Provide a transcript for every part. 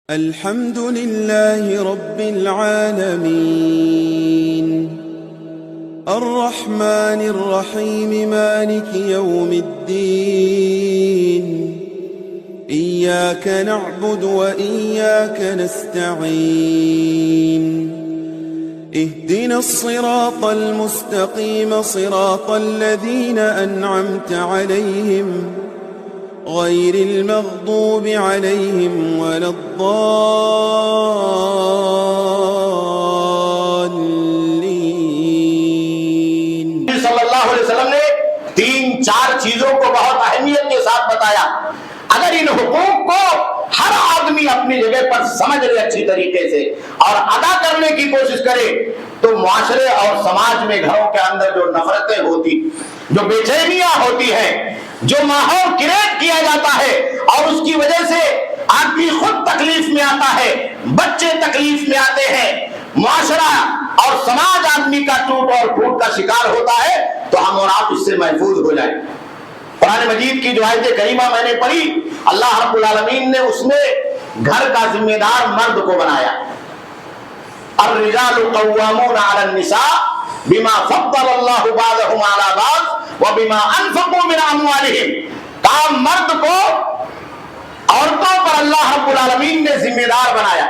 الحمد لله رب العالمين الرحمن الرحيم مالك يوم الدين إياك نعبد وإياك نستعين اهدنا الصراط المستقيم صراط الذين أنعمت عليهم غير المغضوب عليهم ولا الضالين۔ صلی اللہ علیہ وسلم نے 3-4 چیزوں کو بہت اہمیت کے ساتھ بتایا۔ اگر ان حقوق کو ہر آدمی اپنی جگہ پر سمجھ لے اچھی طریقے سے اور ادا کرنے کی کوشش کرے تو معاشرے اور سماج میں گھروں کے اندر جو نفرتیں ہوتی، جو بے چینیاں ہوتی ہیں، جو ماحول کریٹ کیا جاتا ہے اور اس کی وجہ سے آدمی خود تکلیف میں آتا ہے، بچے تکلیف میں آتے ہیں، معاشرہ اور سماج آدمی کا ٹوٹ اور پھوٹ کا شکار ہوتا ہے، تو ہم اور آپ اس سے محفوظ ہو جائیں۔ قرآن مجید کی جو آیت کریمہ میں نے پڑھی، اللہ رب العالمین نے اس میں گھر کا ذمہ دار مرد کو بنایا۔ الرجال قوامون علی النساء بما فضل اللہ بعضهم علی بعض وبما انفقوا من اموالهم۔ کام مرد کو عورتوں پر اللہ رب العالمین نے ذمہ دار بنایا۔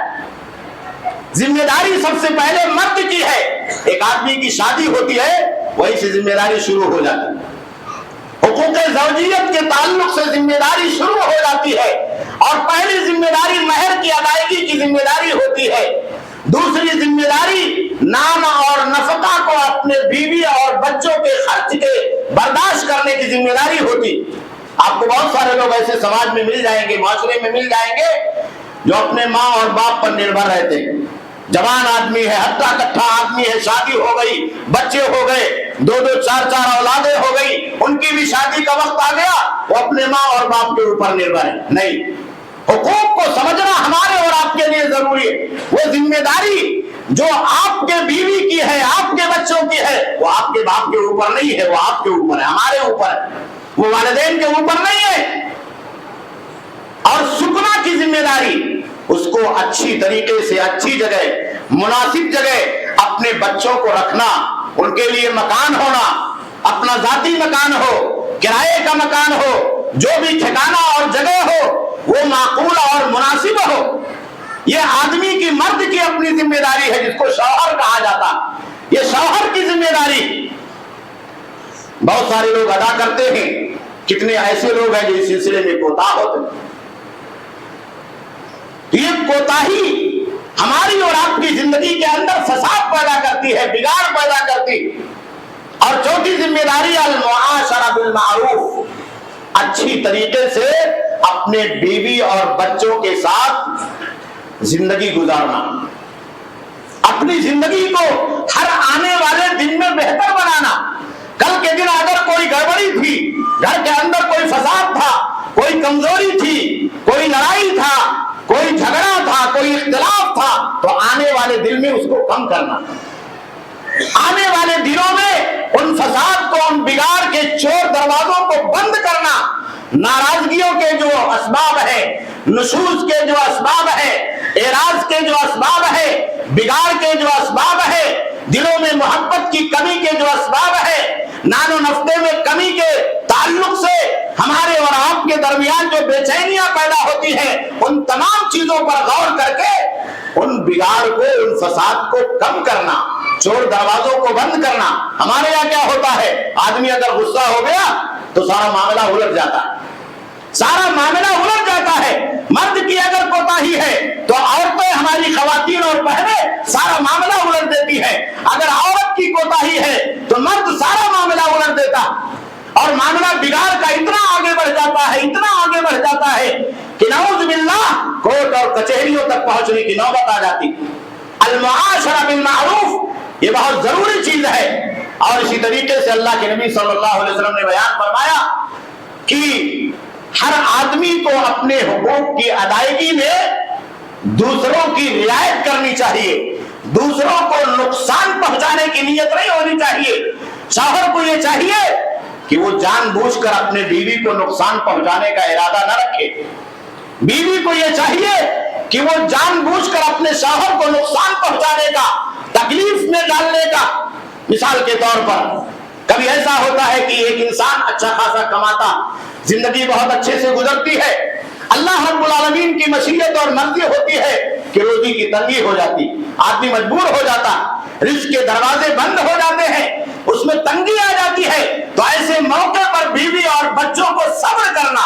ذمہ داری سب سے پہلے مرد کی ہے۔ ایک آدمی کی شادی ہوتی ہے، وہی سے ذمہ داری شروع ہو جاتی ہے۔ حقوق زوجیت کے تعلق سے ذمہ داری شروع ہو جاتی ہے، اور پہلی ذمہ داری مہر کی ادائیگی کی ذمہ داری ہوتی ہے۔ دوسری ذمہ داری نام اور نفقہ کو اپنے بیوی اور بچوں کے خرچ کے برداشت کرنے کی ذمہ داری ہوتی۔ آپ کو بہت سارے لوگ ایسے سماج میں مل جائیں گے، معاشرے میں مل جائیں گے، جو اپنے ماں اور باپ پر نربھر رہتے ہیں۔ جوان آدمی ہے، ہٹا کٹھا آدمی ہے، شادی ہو گئی، بچے ہو گئے، 2-2 4-4 اولادیں ہو گئی، ان کی بھی شادی کا وقت آ گیا، وہ اپنے ماں اور باپ کے اوپر نربھر ہے۔ نہیں، حقوق کو سمجھنا ہمارے اور آپ کے لیے ضروری ہے۔ وہ ذمہ داری جو آپ کے بیوی کی ہے، آپ کے بچوں کی ہے، وہ آپ کے باپ کے اوپر نہیں ہے، وہ آپ کے اوپر ہے، ہمارے اوپر ہے، وہ والدین کے اوپر نہیں ہے۔ اور سکنا کی ذمہ داری، اس کو اچھی طریقے سے اچھی جگہ، مناسب جگہ اپنے بچوں کو رکھنا، ان کے لیے مکان ہونا، اپنا ذاتی مکان ہو، کرائے کا مکان ہو، جو بھی ٹھکانہ اور جگہ ہو وہ معقول اور مناسب ہو۔ یہ آدمی کی، مرد کی اپنی ذمہ داری ہے، جس کو شوہر کہا جاتا۔ یہ شوہر کی ذمہ داری بہت سارے لوگ ادا کرتے ہیں، کتنے ایسے لوگ ہیں جو اس سلسلے میں کوتاہ ہوتے ہیں۔ یہ کوتاہی ہماری اور آپ کی زندگی کے اندر فساد پیدا کرتی ہے، بگاڑ پیدا کرتی۔ اور چوتھی ذمہ داری المعاشرہ بالمعروف، اچھی طریقے سے اپنے بیوی اور بچوں کے ساتھ زندگی گزارنا، اپنی زندگی کو ہر آنے والے دن میں بہتر بنانا۔ کل کے دن اگر کوئی گڑبڑی تھی، گھر کے اندر کوئی فساد تھا، کوئی کمزوری تھی، کوئی لڑائی تھا، کوئی جھگڑا تھا، کوئی اختلاف تھا، تو آنے والے دن میں اس کو کم کرنا، آنے والے دنوں میں ان فساد کو، ان بگاڑ کے چور دروازوں کو بند کرنا۔ ناراضگیوں کے جو اسباب ہے، نشوز کے جو اسباب ہے، اعراض کے جو اسباب ہے، بگاڑ کے جو اسباب ہے، دلوں میں محبت کی کمی کے جو اسباب ہے، نان و نفتے میں کمی کے تعلق سے ہمارے اور آپ کے درمیان جو بے چینیاں پیدا ہوتی ہیں، ان تمام چیزوں پر غور کر کے ان بگاڑ کو، ان فساد کو کم کرنا، چور دروازوں کو بند کرنا۔ ہمارے یہاں کیا ہوتا ہے، آدمی اگر غصہ ہو گیا تو سارا معاملہ الٹ جاتا ہے، سارا معاملہ الٹ جاتا ہے۔ مرد کی اگر کوتاہی ہے تو عورتیں، ہماری خواتین اور بہنیں سارا معاملہ الٹ دیتی ہے۔ اگر عورت کی کوتاہی ہے تو مرد سارا معاملہ الٹ دیتا، اور معاملہ بگاڑ کا اتنا آگے بڑھ جاتا ہے، اتنا آگے بڑھ جاتا ہے کہ نعوذ باللہ کورٹ اور کچہریوں تک پہنچنے کی نوبت آ جاتی۔ المعاشرہ بالمعروف یہ بہت ضروری چیز ہے۔ اور اسی طریقے سے اللہ کے نبی صلی اللہ علیہ وسلم نے بیان فرمایا کہ ہر آدمی کو اپنے حقوق کی ادائیگی میں دوسروں کی رعایت کرنی چاہیے، دوسروں کو نقصان پہنچانے کی نیت نہیں ہونی چاہیے۔ شوہر کو یہ چاہیے کہ وہ جان بوجھ کر اپنے بیوی کو نقصان پہنچانے کا ارادہ نہ رکھے، بیوی کو یہ چاہیے کہ وہ جان بوجھ کر اپنے شوہر کو نقصان پہنچانے کا، تکلیف میں ڈالنے کا، مثال کے طور پر کبھی ایسا ہوتا ہے کہ ایک انسان اچھا خاصا کماتا، زندگی بہت اچھے سے گزرتی ہے، اللہ رب العالمین کی مشیت اور مرضی ہوتی ہے کہ روزی کی تنگی ہو جاتی، آدمی مجبور ہو جاتا، رزق کے دروازے بند ہو جاتے ہیں، اس میں تنگی آ جاتی ہے، تو ایسے موقع پر بیوی اور بچوں کو صبر کرنا،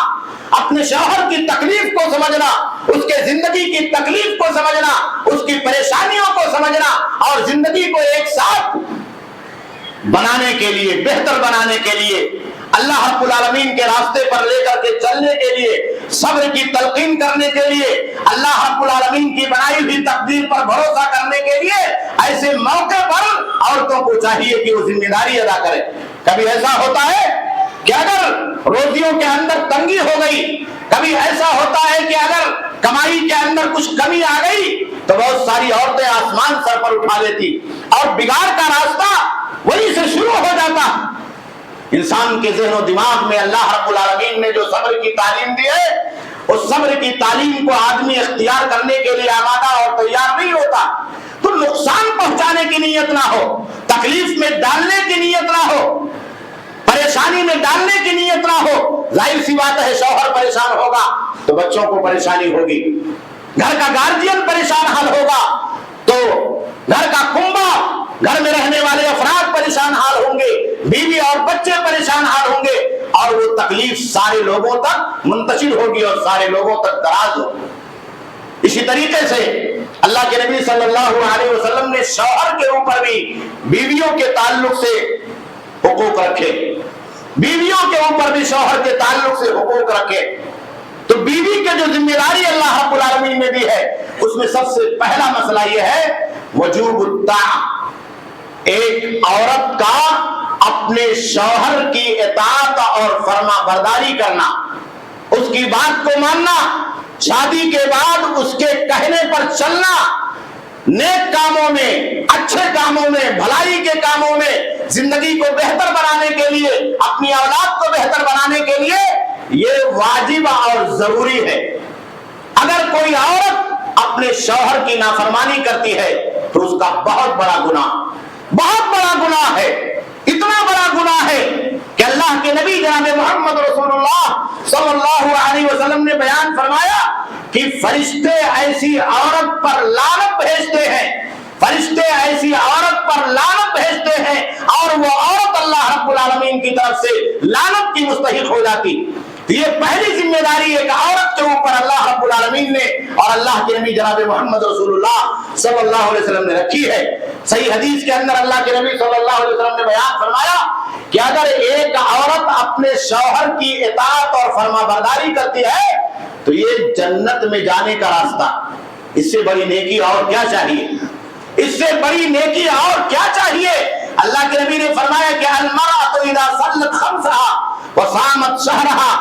اپنے شوہر کی تکلیف کو سمجھنا، اس کے زندگی کی تکلیف کو سمجھنا، اس کی پریشانیوں کو سمجھنا، اور زندگی کو ایک ساتھ بنانے کے لیے، بہتر بنانے کے لیے، اللہ رب العالمین کے راستے پر لے کر کے چلنے کے لیے، صبر کی تلقین کرنے کے لیے، اللہ رب العالمین کی بنائی ہوئی تقدیر پر بھروسہ کرنے کے لیے، ایسے موقع پر عورتوں کو چاہیے کہ وہ ذمہ داری ادا کرے۔ کبھی ایسا ہوتا ہے کہ اگر روزیوں کے اندر تنگی ہو گئی، کبھی ایسا ہوتا ہے کہ اگر کمائی کے اندر کچھ کمی آ گئی تو بہت ساری عورتیں آسمان سر پر اٹھا لیتی، اور بگاڑ کا راستہ وہی سے شروع ہو جاتا۔ انسان کے ذہن و دماغ میں اللہ رب العالمین نے جو صبر کی تعلیم دی ہے، اس صبر کی تعلیم کو آدمی اختیار کرنے کے لیے آمادہ اور تیار نہیں ہوتا، تو نقصان پہنچانے کی نیت نہ ہو، تکلیف میں ڈالنے کی نیت نہ ہو، پریشانی میں ڈالنے کی نیت نہ ہو، ظاہر سی بات ہے شوہر پریشان ہوگا تو بچوں کو پریشانی ہوگی، گھر کا گارجین پریشان حال ہوگا تو گھر کا کنبہ، گھر میں رہنے والے افراد پریشان حال ہوں گے، بیوی اور بچے پریشان حال ہوں گے، اور وہ تکلیف سارے لوگوں تک منتشر ہوگی اور سارے لوگوں تک دراز ہوگی۔ اسی طریقے سے اللہ کے نبی صلی اللہ علیہ وسلم نے شوہر کے اوپر بھی بیویوں کے تعلق سے حقوق رکھے، بیویوں کے اوپر بھی شوہر کے تعلق سے حقوق رکھے۔ تو بیوی کے جو ذمہ داری اللہ رب العالمین نے دی ہے، اس میں سب سے پہلا مسئلہ یہ ہے وجوب الطاعہ، ایک عورت کا اپنے شوہر کی اطاعت اور فرما برداری کرنا، اس کی بات کو ماننا، شادی کے بعد اس کے کہنے پر چلنا، نیک کاموں میں، اچھے کاموں میں، بھلائی کے کاموں میں، زندگی کو بہتر بنانے کے لیے، اپنی اولاد کو بہتر بنانے کے لیے یہ واجب اور ضروری ہے۔ اگر کوئی عورت اپنے شوہر کی نافرمانی کرتی ہے تو اس کا بہت بڑا گناہ ہے، اتنا بڑا گناہ ہے کہ اللہ کے نبی جناب محمد رسول اللہ صلی اللہ علیہ وسلم نے بیان فرمایا کہ فرشتے ایسی عورت پر لعنت بھیجتے ہیں، فرشتے ایسی عورت پر لعنت بھیجتے ہیں، اور وہ عورت اللہ رب العالمین کی طرف سے لعنت کی مستحق ہو جاتی۔ یہ پہلی ذمہ داری ایک عورت کے اوپر اللہ رب العالمین نے اور اللہ کے نبی جناب محمد رسول اللہ صلی اللہ علیہ وسلم نے رکھی ہے۔ صحیح حدیث کے اندر اللہ کے نبی صلی اللہ علیہ وسلم نے بیان فرمایا کہ اگر ایک عورت اپنے شوہر کی اطاعت اور فرما برداری کرتی ہے تو یہ جنت میں جانے کا راستہ، اس سے بڑی نیکی اور کیا چاہیے؟ اس سے بڑی نیکی اور کیا چاہیے؟ اللہ کے نبی نے فرمایا کہ المرأة اذا صلت خمسها وصامت شهرها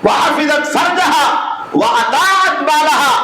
وحفظت فرجها واطاعت بالها